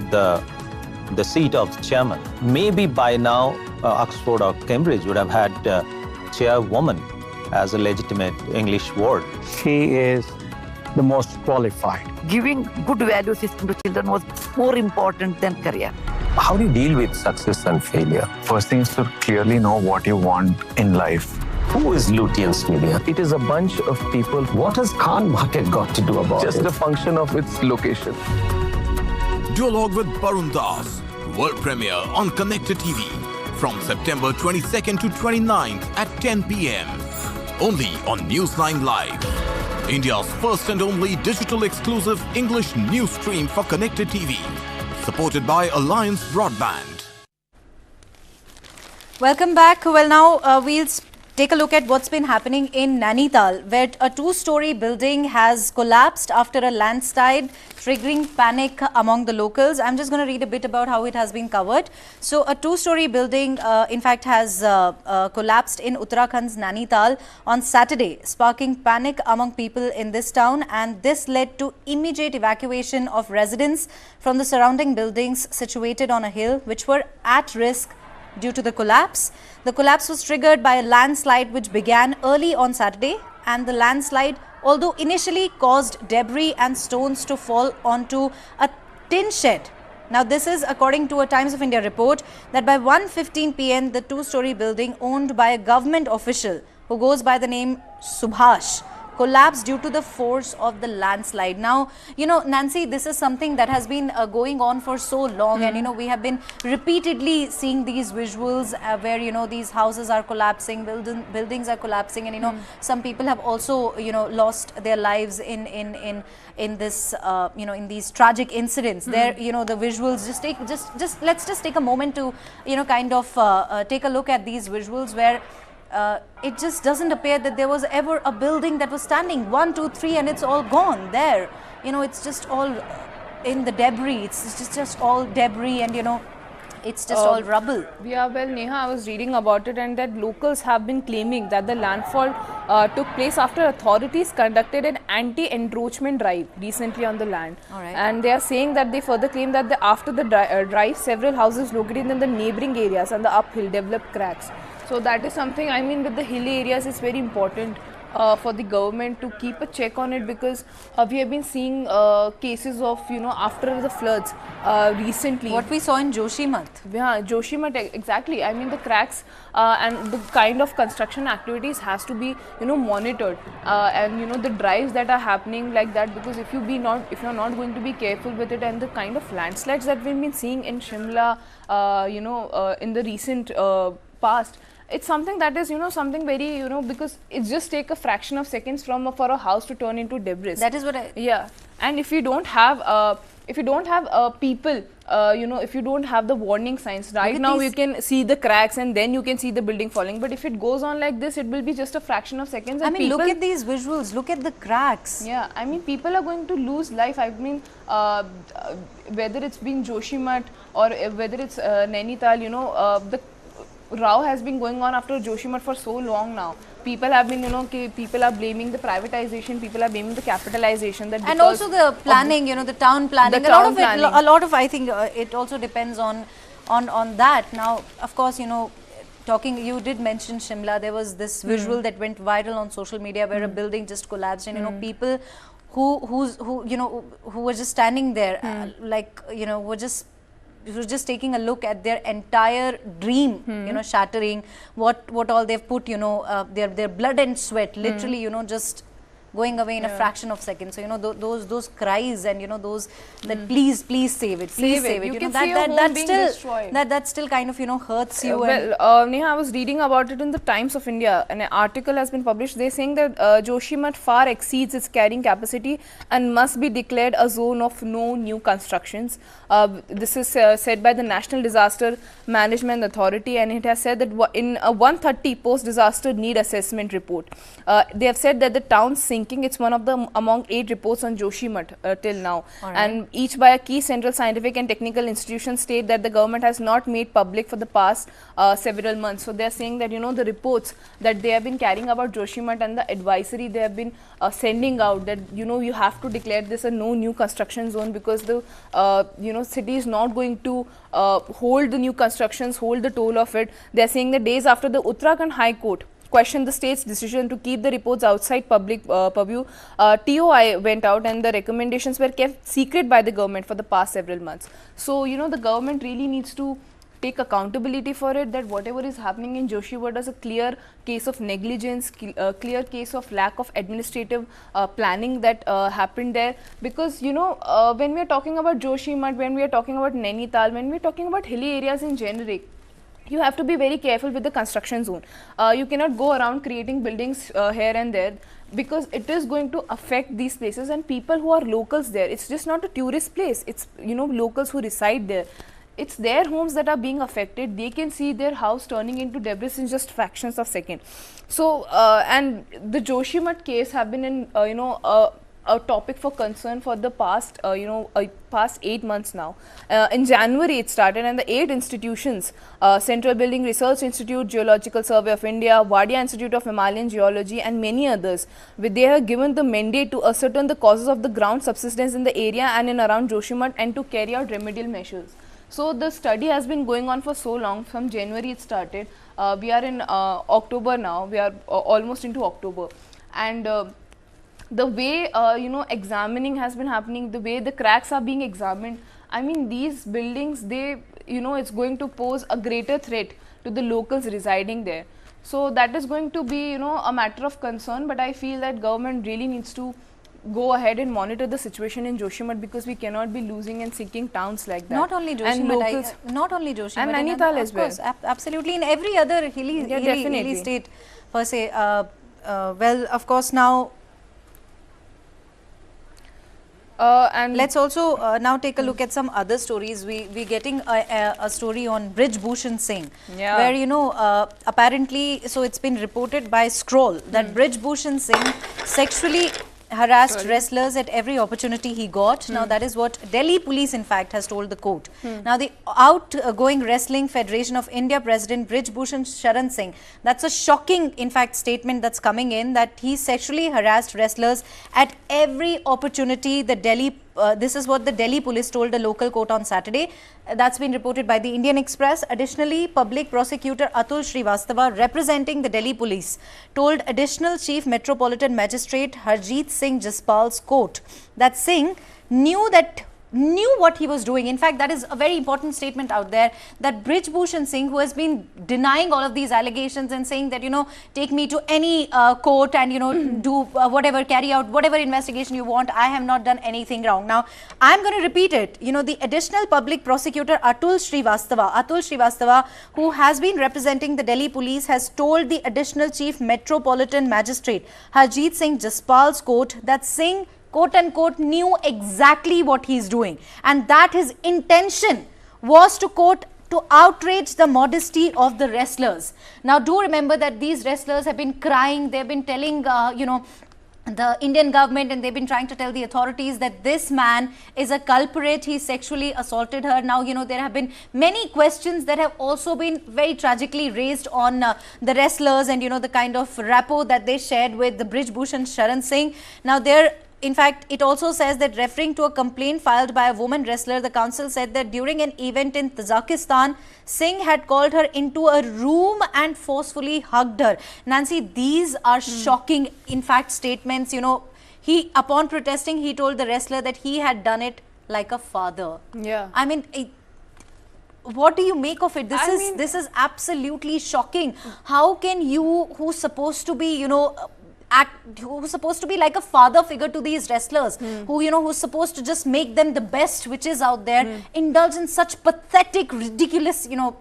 the seat of the chairman, maybe by now Oxford or Cambridge would have had chairwoman as a legitimate English word. She is the most qualified. Giving good value system to children was more important than career. How do you deal with success and failure? First thing is to clearly know what you want in life. Who is Lutyens Media? It is a bunch of people. What has Khan Market got to do about Just it? a function of its location. Duologue with Barun Das, world premiere on Connected TV from September 22nd to 29th at 10 p.m. Only on News9 Live, India's first and only digital exclusive English news stream for Connected TV, supported by Alliance Broadband. Welcome back. Well, now we'll take a look at what's been happening in Nainital, where a two-story building has collapsed after a landslide, triggering panic among the locals. I'm just going to read a bit about how it has been covered. So, a two-story building, in fact, has collapsed in Uttarakhand's Nainital on Saturday, sparking panic among people in this town, and this led to immediate evacuation of residents from the surrounding buildings situated on a hill, which were at risk due to the collapse. The collapse was triggered by a landslide which began early on Saturday, and the landslide, although initially caused debris and stones to fall onto a tin shed. Now, this is according to a Times of India report that by 1:15 p.m. the two-story building owned by a government official who goes by the name Subhash collapsed due to the force of the landslide. Now, you know, Nancy, this is something that has been going on for so long, and you know, we have been repeatedly seeing these visuals where, you know, these houses are collapsing, buildings are collapsing, and you know, some people have also, you know, lost their lives in this you know, in these tragic incidents. There, you know, the visuals, let's just take a moment to, you know, kind of take a look at these visuals where it just doesn't appear that there was ever a building that was standing 1, 2, 3 and it's all gone there. You know, it's just all in the debris. It's just all debris, and you know, it's just all rubble. Yeah, well, Neha, I was reading about it, and that locals have been claiming that the landfall took place after authorities conducted an anti-encroachment drive recently on the land. And they are saying that they further claim that after the drive, several houses located in the neighboring areas and the uphill developed cracks. So that is something, I mean, with the hilly areas, it's very important for the government to keep a check on it, because we have been seeing cases of, you know, after the floods recently. What we saw in Joshimath. Yeah, Joshimath, exactly. I mean, the cracks and the kind of construction activities has to be, you know, monitored, and you know, the drives that are happening like that, because if you're not going to be careful with it, and the kind of landslides that we've been seeing in Shimla, you know, in the recent past. It's something that is, you know, something very, you know, because it just take a fraction of seconds for a house to turn into debris. That is what I... Yeah, and if you don't have people, you know, if you don't have the warning signs, right now you can see the cracks and then you can see the building falling. But if it goes on like this, it will be just a fraction of seconds. And I mean, look at these visuals, look at the cracks. Yeah, I mean, people are going to lose life. I mean, whether it's been Joshimath or whether it's Nainital, you know, the row has been going on after Joshimath for so long now. People have been, you know, people are blaming the privatization, people are blaming the capitalization. That and also the planning, you know, the town planning. A lot of I think it also depends on that. Now, of course, you know, you did mention Shimla. There was this visual that went viral on social media where a building just collapsed, and you know, people who were just standing there, like, you know, were just taking a look at their entire dream, you know, shattering, what all they've put, you know, their blood and sweat, literally, you know, just going away in a fraction of seconds. So, you know, those cries, and you know, those that please save it, please save it. You You can know, see your home being destroyed. that still kind of, you know, hurts you. Neha, I was reading about it in the Times of India. An article has been published. They're saying that Joshimath far exceeds its carrying capacity and must be declared a zone of no new constructions. This is said by the National Disaster Management Authority, and it has said that in a 130 post-disaster need assessment report, they have said that the town's sinking. It's one of the among 8 reports on Joshimath till now, and each by a key central scientific and technical institution state that the government has not made public for the past several months. So they are saying that, you know, the reports that they have been carrying about Joshimath and the advisory they have been sending out, that, you know, you have to declare this a no new construction zone, because the you know, city is not going to hold the new constructions, hold the toll of it. They are saying that days after the Uttarakhand High Court questioned the state's decision to keep the reports outside public purview, TOI went out and the recommendations were kept secret by the government for the past several months. So, you know, the government really needs to take accountability for it, that whatever is happening in Joshimath is a clear case of negligence, clear case of lack of administrative planning that happened there. Because, you know, when we are talking about Joshimath, when we are talking about Nainital, when we are talking about hilly areas in generic, you have to be very careful with the construction zone. You cannot go around creating buildings here and there, because it is going to affect these places and people who are locals there. It's just not a tourist place. It's, you know, locals who reside there. It's their homes that are being affected. They can see their house turning into debris in just fractions of second. So, and the Joshimath case have been in, you know, a topic for concern for the past, past 8 months now. In January it started, and the 8 institutions, Central Building Research Institute, Geological Survey of India, Wadia Institute of Himalayan Geology and many others, they have given the mandate to ascertain the causes of the ground subsidence in the area and in around Joshimath and to carry out remedial measures. So the study has been going on for so long. From January it started. We are in October now. We are almost into October, and the way you know, examining has been happening, the way the cracks are being examined, I mean, these buildings, they, you know, it's going to pose a greater threat to the locals residing there. So that is going to be, you know, a matter of concern. But I feel that government really needs to go ahead and monitor the situation in Joshimath, because we cannot be losing and sinking towns like that. Not only Joshimath, not only Joshimath, and Nainital as well. Of course, absolutely, in every other hilly state per se. Well, of course, now. And let's also now take a look at some other stories. We're getting a story on Brij Bhushan Singh, where, you know, apparently, so it's been reported by Scroll that Brij Bhushan Singh sexually harassed wrestlers at every opportunity he got. Now that is what Delhi police in fact has told the court. Now the outgoing Wrestling Federation of India president Brij Bhushan Sharan Singh, that's a shocking in fact statement that's coming in, that he sexually harassed wrestlers at every opportunity. The Delhi this is what the Delhi police told a local court on Saturday. That's been reported by the Indian Express. Additionally, public prosecutor Atul Srivastava, representing the Delhi police, told additional chief metropolitan magistrate Harjeet Singh Jaspal's court that Singh knew what he was doing. In fact, that is a very important statement out there, that Brij Bhushan Singh, who has been denying all of these allegations and saying that, you know, take me to any court and, you know, do whatever, carry out whatever investigation you want, I have not done anything wrong. Now, I'm going to repeat it. You know, the additional public prosecutor Atul Srivastava, who has been representing the Delhi police, has told the additional chief metropolitan magistrate Harjeet Singh Jaspal's court that Singh, quote unquote, knew exactly what he's doing, and that his intention was to, quote, to outrage the modesty of the wrestlers. Now do remember that these wrestlers have been crying, they've been telling you know, the Indian government, and they've been trying to tell the authorities that this man is a culprit, he sexually assaulted her. Now, you know, there have been many questions that have also been very tragically raised on the wrestlers and, you know, the kind of rapport that they shared with the Brij Bhushan Sharan Singh. Now, there in fact, it also says that referring to a complaint filed by a woman wrestler, the council said that during an event in Tajikistan, Singh had called her into a room and forcefully hugged her. Nancy, these are shocking, in fact, statements. You know, upon protesting, he told the wrestler that he had done it like a father. Yeah. I mean, what do you make of it? This is absolutely shocking. How can you, who's supposed to be, you know, who's supposed to be like a father figure to these wrestlers, who, you know, who's supposed to just make them the best which is out there, indulge in such pathetic, ridiculous, you know,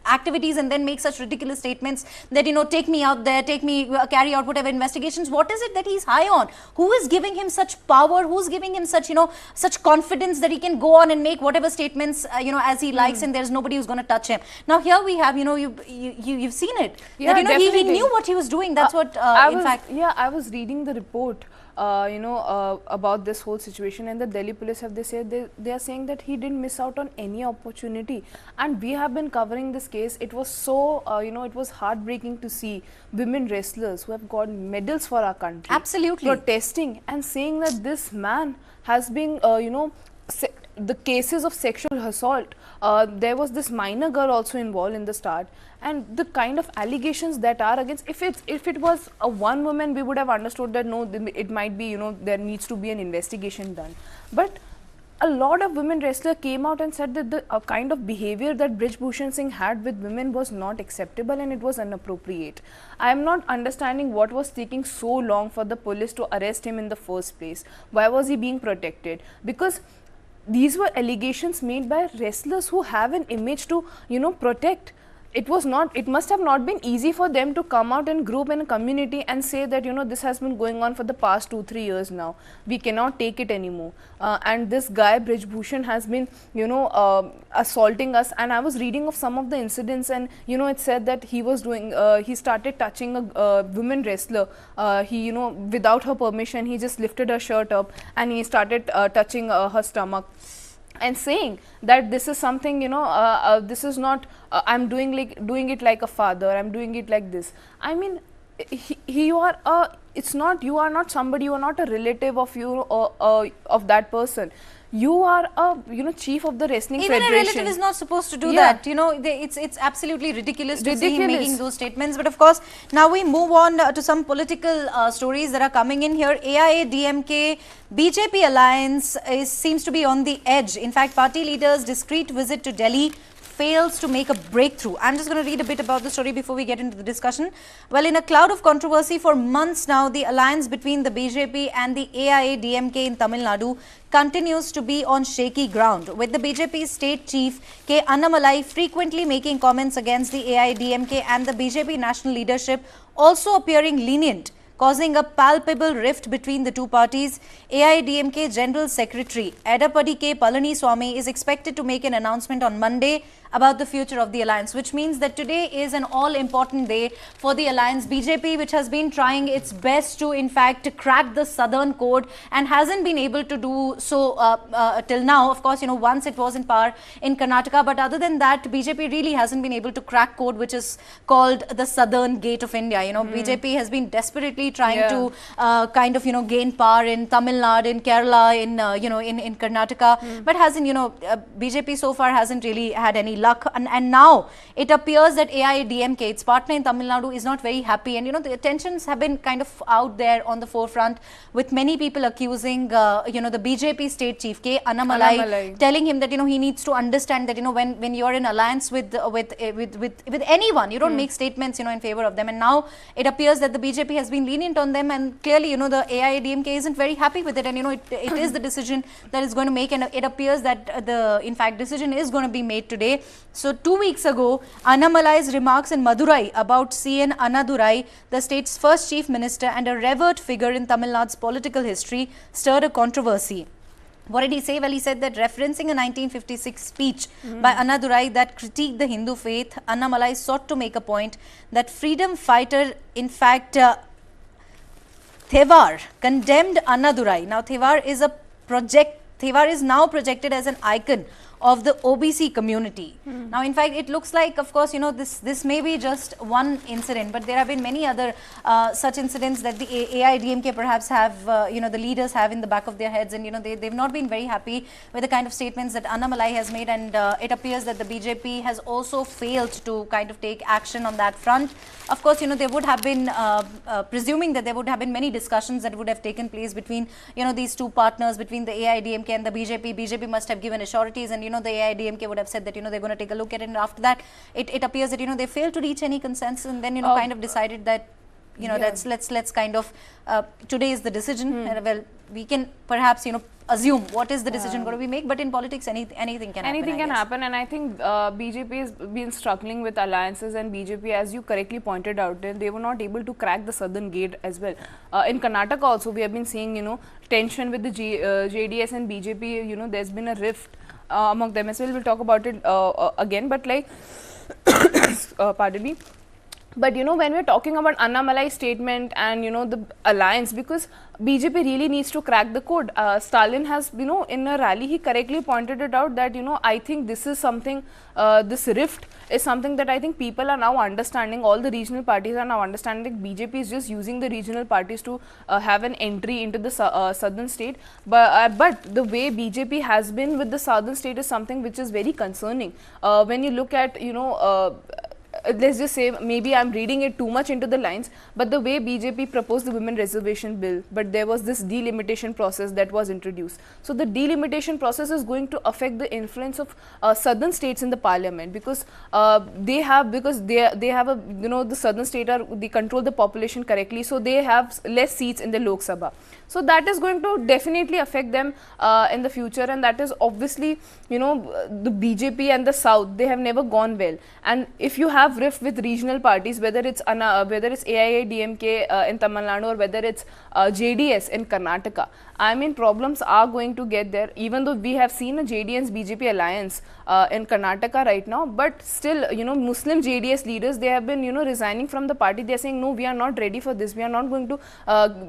activities, and then make such ridiculous statements that, you know, take me out there, take me, carry out whatever investigations. What is it that he's high on? Who is giving him such power? Who's giving him such, you know, such confidence that he can go on and make whatever statements, you know, as he likes, and there's nobody who's going to touch him? Now here we have, you know, you've seen it. Yeah, that, you know, definitely. he knew what he was doing. That's what, in fact. Yeah, I was reading the report, about this whole situation, and the Delhi police have they are saying that he didn't miss out on any opportunity, and we have been covering this case. It was so it was heartbreaking to see women wrestlers who have got medals for our country absolutely protesting and saying that this man has been the cases of sexual assault. There was this minor girl also involved in the start, and the kind of allegations that are against, if it was a one woman, we would have understood that no, it might be, there needs to be an investigation done. But a lot of women wrestlers came out and said that the kind of behavior that Brij Bhushan Singh had with women was not acceptable and it was inappropriate. I am not understanding what was taking so long for the police to arrest him in the first place. Why was he being protected? Because these were allegations made by wrestlers who have an image to, protect. It must have not been easy for them to come out in group and community and say that, this has been going on for the past 2-3 years now. We cannot take it anymore. And this guy, Brij Bhushan, has been, assaulting us. And I was reading of some of the incidents, and, it said that he was doing, he started touching a woman wrestler. He, without her permission, he just lifted her shirt up and he started touching her stomach. And saying that this is something, this is not, I'm doing it like a father, I'm doing it like this. I mean, you are somebody, you are not a relative of you or of that person. You are a chief of the wrestling federation. Even a relative is not supposed to do that. It's absolutely ridiculous to see him making those statements. But of course, now we move on to some political stories that are coming in here. AIA-DMK BJP alliance seems to be on the edge. In fact, party leaders' discreet visit to Delhi fails to make a breakthrough. I'm just going to read a bit about the story before we get into the discussion. Well, in a cloud of controversy for months now, the alliance between the BJP and the AIA-DMK in Tamil Nadu continues to be on shaky ground, with the BJP state chief K. Annamalai frequently making comments against the AIA-DMK and the BJP national leadership also appearing lenient, causing a palpable rift between the two parties. AIA-DMK General Secretary Edapadi K. Palaniswamy is expected to make an announcement on Monday about the future of the alliance, which means that today is an all-important day for the alliance. BJP, which has been trying its best to, in fact, crack the southern code and hasn't been able to do so till now. Of course, once it was in power in Karnataka, but other than that, BJP really hasn't been able to crack code, which is called the southern gate of India. BJP has been desperately trying to kind of, gain power in Tamil Nadu, in Kerala, in Karnataka, but hasn't, BJP so far hasn't really had any luck. And now it appears that AIA-DMK, its partner in Tamil Nadu, is not very happy. And, the tensions have been kind of out there on the forefront, with many people accusing, the BJP state chief, K. Annamalai, telling him that, he needs to understand that, when you're in alliance with anyone, you don't make statements, in favor of them. And now it appears that the BJP has been lenient on them, and clearly, the AIA-DMK isn't very happy with it. And, it is the decision that is going to make, and it appears that the, in fact, decision is going to be made today. So 2 weeks ago, Annamalai's remarks in Madurai about CN Annadurai, the state's first chief minister and a revered figure in Tamil Nadu's political history, stirred a controversy. What did he say? Well, he said that referencing a 1956 speech by Annadurai that critiqued the Hindu faith, Annamalai sought to make a point that freedom fighter, in fact, Thevar condemned Annadurai. Now, Thevar is now projected as an icon of the OBC community. Now, in fact, it looks like, of course, this may be just one incident, but there have been many other such incidents that the AIDMK perhaps have, the leaders have in the back of their heads, and they've not been very happy with the kind of statements that Annamalai has made, and it appears that the BJP has also failed to kind of take action on that front. Of course, there would have been, presuming that there would have been many discussions that would have taken place between, these two partners, between the AIDMK and the BJP. BJP must have given assurances, and the AIDMK would have said that they're going to take a look at it, and after that it appears that they failed to reach any consensus, and then kind of decided that let's kind of today is the decision. Well, we can perhaps assume what is the decision going to be made, but in politics anything can happen. Anything can happen, and I think BJP has been struggling with alliances, and BJP, as you correctly pointed out, they were not able to crack the southern gate as well. In Karnataka also we have been seeing tension with the JDS and BJP. There's been a rift among them as well. We'll talk about it again, but like pardon me. But when we're talking about Annamalai's statement and the alliance, because BJP really needs to crack the code. Stalin has, in a rally, he correctly pointed it out that I think this is something, this rift is something that I think people are now understanding. All the regional parties are now understanding that BJP is just using the regional parties to have an entry into the southern state. But the way BJP has been with the southern state is something which is very concerning. When you look at let's just say, maybe I'm reading it too much into the lines, but the way BJP proposed the women reservation bill, but there was this delimitation process that was introduced. So the delimitation process is going to affect the influence of southern states in the parliament, because they have a, the southern state they control the population correctly, so they have less seats in the Lok Sabha. So that is going to definitely affect them in the future, and that is obviously, the BJP and the South, they have never gone well. And if you have rift with regional parties, whether it's AIADMK in Tamil Nadu or whether it's JDS in Karnataka, I mean, problems are going to get there, even though we have seen a JDS BJP alliance in Karnataka right now, but still, Muslim JDS leaders, they have been, resigning from the party. They are saying, no, we are not ready for this. We are not going to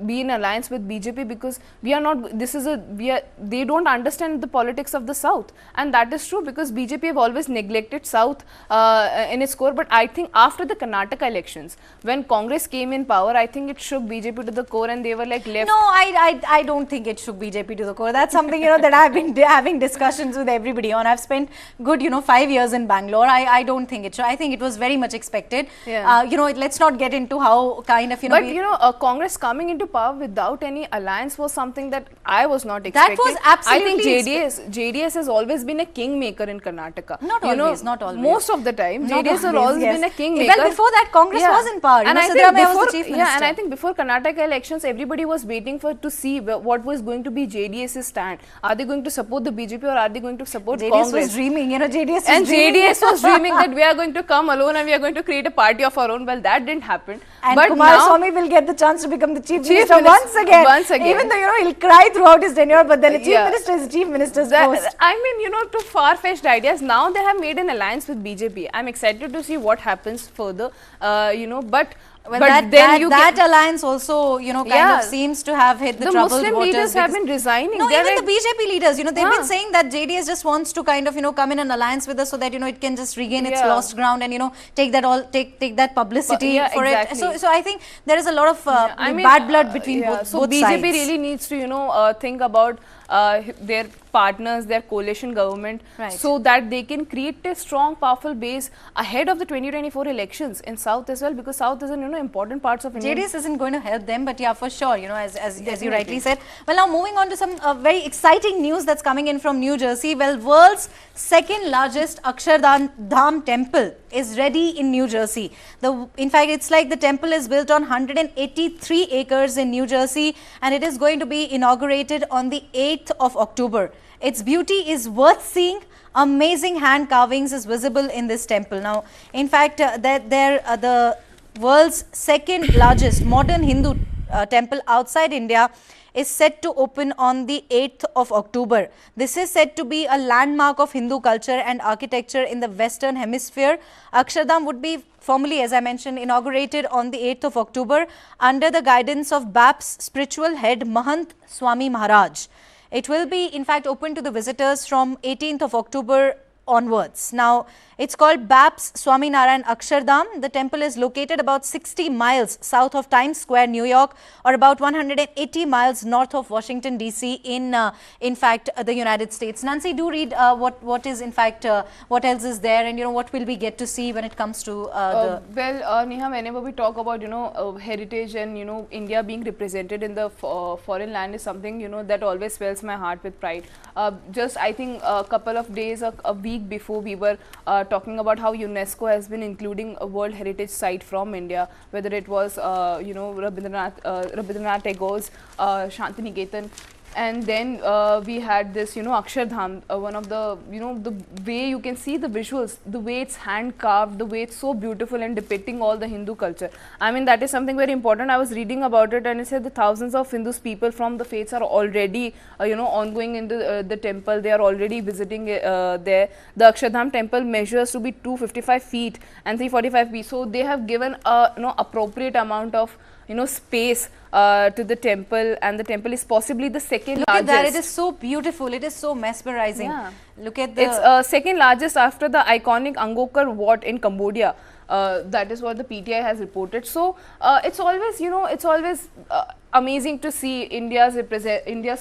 be in alliance with BJP because we are not, they don't understand the politics of the South. And that is true, because BJP have always neglected South in its core. But I think after the Karnataka elections, when Congress came in power, I think it shook BJP to the core, and they were like left. No, I don't think it shook BJP to the core. That's something, that I've been having discussions with everybody on. I've spent good, 5 years in Bangalore. I don't think it should. I think it was very much expected. Yeah. Let's not get into how kind of, But, Congress coming into power without any alliance was something that I was not expecting. That was absolutely. I think JDS has always been a kingmaker in Karnataka. Not always, not always. Most of the time, JDS has always been a kingmaker. Well, before that, Congress was in power. And Siddaramaiah was the chief minister. Yeah, and I think before Karnataka elections, everybody was waiting to see what was going to be JDS's stand. Are they going to support the BJP or are they going to support Congress? JDS was dreaming, JDS was dreaming that we are going to come alone and we are going to create a party of our own. Well, that didn't happen. And Kumaraswamy will get the chance to become the chief minister once again. Even though, he'll cry throughout his tenure, but then the chief minister is the chief minister's post. I mean, to far-fetched ideas. Now they have made an alliance with BJP. I'm excited to see what happens further, but that alliance also, kind of seems to have hit the troubled Muslim waters. leaders have been resigning. No, even the BJP leaders, they've been saying that JDS just wants to kind of, come in an alliance with us so that, it can just regain its lost ground and, take that publicity for it. So I think there is a lot of bad blood between both so sides. BJP really needs to, think about their partners, their coalition government, so that they can create a strong, powerful base ahead of the 2024 elections in South as well, because South is an important parts of India. JDS isn't going to help them, but yeah, for sure, as you rightly said. Well, now moving on to some very exciting news that's coming in from New Jersey. Well, world's second largest Akshardham temple is ready in New Jersey. In fact, it's like the temple is built on 183 acres in New Jersey, and it is going to be inaugurated on the 8th of October. Its beauty is worth seeing. Amazing hand carvings is visible in this temple. Now, in fact, the world's second largest modern Hindu temple outside India is set to open on the 8th of October. This is said to be a landmark of Hindu culture and architecture in the Western Hemisphere. Akshardham would be formally, as I mentioned, inaugurated on the 8th of October under the guidance of BAP's spiritual head Mahant Swami Maharaj. It will be, in fact, open to the visitors from 18th of October onwards. Now, it's called BAPS Swaminarayan Akshardham. The temple is located about 60 miles south of Times Square, New York, or about 180 miles north of Washington, D.C. in fact, the United States. Nancy, do read what is, in fact, what else is there, and, what will we get to see when it comes to Well, Neha, whenever we talk about, heritage and, India being represented in the foreign land is something, that always swells my heart with pride. Just, I think, a couple of days, a week before, we were talking about how UNESCO has been including a World Heritage Site from India, whether it was, Rabindranath Tagore's Shantiniketan. And then we had this, Akshardham, one of the, the way you can see the visuals, the way it's hand carved, the way it's so beautiful and depicting all the Hindu culture. I mean, that is something very important. I was reading about it, and it said the thousands of Hindus people from the faiths are already, ongoing into the temple. They are already visiting there. The Akshardham temple measures to be 255 feet and 345 feet. So they have given a, appropriate amount of, space to the temple, and the temple is possibly the second largest. Look at that, it is so beautiful, it is so mesmerizing. Yeah. Look at the... It's second largest after the iconic Angkor Wat in Cambodia. That is what the PTI has reported. So it's always, it's always amazing to see India's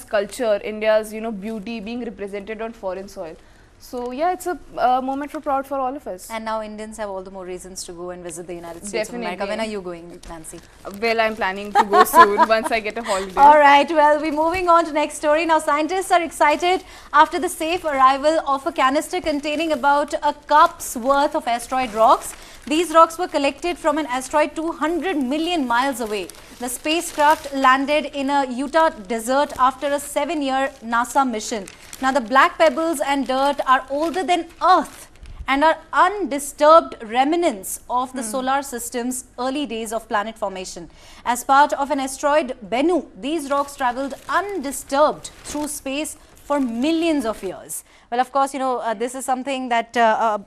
culture, India's, beauty being represented on foreign soil. So yeah, it's a moment for proud for all of us. And now Indians have all the more reasons to go and visit the United States of America. When are you going, Nancy? Well, I'm planning to go soon once I get a holiday. All right, well, we're moving on to next story. Now, scientists are excited after the safe arrival of a canister containing about a cup's worth of asteroid rocks. These rocks were collected from an asteroid 200 million miles away. The spacecraft landed in a Utah desert after a 7-year NASA mission. Now, the black pebbles and dirt are older than Earth and are undisturbed remnants of the solar system's early days of planet formation. As part of an asteroid Bennu, these rocks traveled undisturbed through space for millions of years. Well, of course, this is something that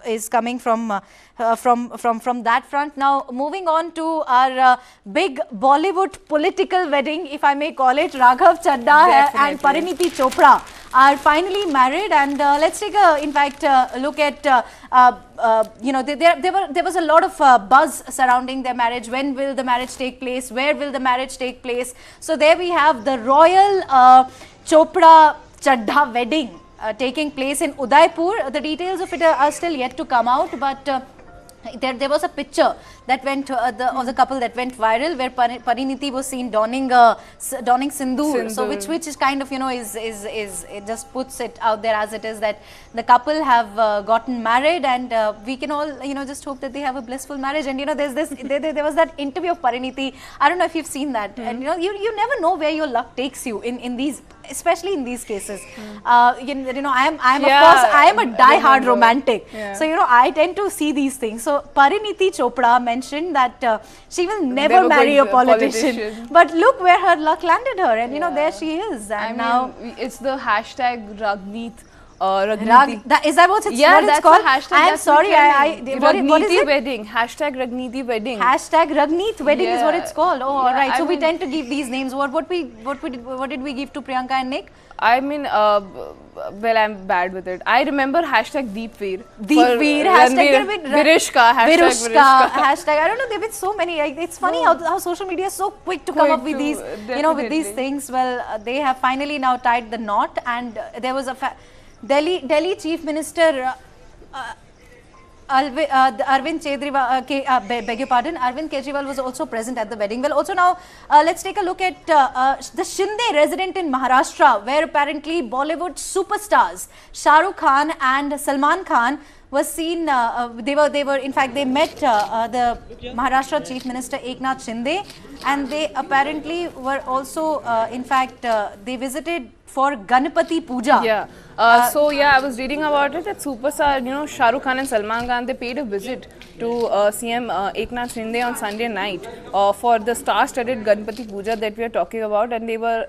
is coming from that front. Now, moving on to our big Bollywood political wedding, if I may call it. Raghav Chadha and Pariniti Chopra are finally married, and let's take a, in fact, look at, there was a lot of buzz surrounding their marriage. When will the marriage take place? Where will the marriage take place? So there we have the royal Chopra Chadha wedding taking place in Udaipur. The details of it are still yet to come out, but there was a picture that went of the couple that went viral, where Pariniti was seen donning sindoor. So which is kind of, is it just puts it out there as it is, that the couple have gotten married, and we can all just hope that they have a blissful marriage. And there was that interview of Pariniti. I don't know if you've seen that. And you never know where your luck takes you in these, especially in these cases. I am a die-hard romantic. So I tend to see these things. So Pariniti Chopra mentioned that she will never marry a politician. But look where her luck landed her, and there she is. And now it's the hashtag Ragneet. Is that what it's called? I am sorry. What is it? Wedding. Hashtag Ragneeti wedding. Hashtag Ragneet wedding is what it's called. Oh, all right. So we tend to give these names. What did we give to Priyanka and Nick? I mean, well, I'm bad with it. I remember hashtag Deepveer. Deepveer, hashtag Virishka, hashtag. I don't know, there have been so many. It's funny how social media is so quick to come up with these, with these things. Well, they have finally now tied the knot, and there was a Delhi Chief Minister Arvind Kejriwal was also present at the wedding. Well, also now let's take a look at the Shinde resident in Maharashtra, where apparently Bollywood superstars Shah Rukh Khan and Salman Khan was seen. They met the Maharashtra Chief Minister Eknath Shinde, and they apparently were also, they visited for Ganpati Puja. Yeah. I was reading about it that superstar, Shah Rukh Khan and Salman Khan, they paid a visit to CM Eknath Shinde on Sunday night for the star-studded Ganpati Puja that we are talking about, and they were,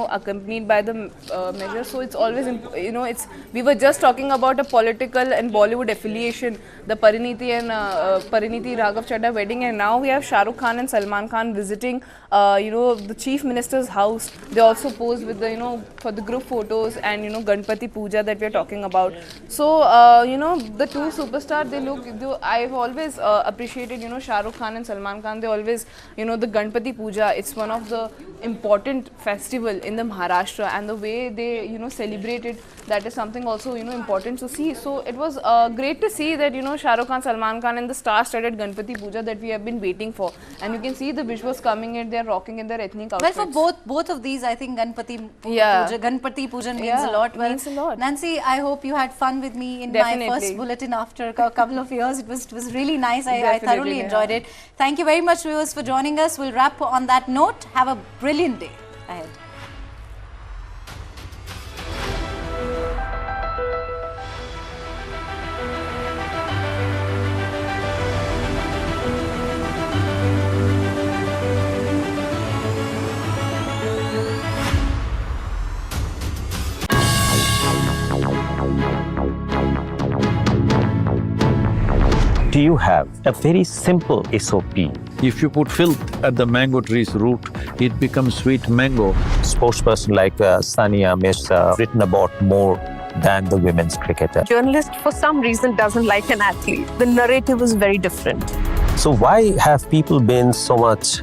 accompanied by the measure. So it's always, we were just talking about a political and Bollywood affiliation, the Pariniti and Pariniti Raghav Chadha wedding, and now we have Shah Rukh Khan and Salman Khan visiting, the Chief Minister's house. They also posed with the, for the group photos and Ganpati Puja that we are talking about. So the two superstars, I've always appreciated Shah Rukh Khan and Salman Khan. They always the Ganpati Puja, it's one of the important festival in the Maharashtra, and the way they celebrate it, that is something also important to see. So it was great to see that Shah Rukh Khan, Salman Khan and the star-studded Ganpati Puja that we have been waiting for, and you can see the visuals coming in, they are rocking in their ethnic outfits. Well, for both of these, I think Ganpati Pujan means a lot. Well, means a lot. Nancy, I hope you had fun with me in Definitely. my first bulletin after a couple of years. It was really nice. I Definitely, thoroughly enjoyed it. Thank you very much, viewers, for joining us. We'll wrap on that note. Have a brilliant day ahead. Do you have a very simple SOP? If you put filth at the mango tree's root, it becomes sweet mango. Spokesperson like Sania Mirza written about more than the women's cricketer. Journalist, for some reason, doesn't like an athlete. The narrative is very different. So why have people been so much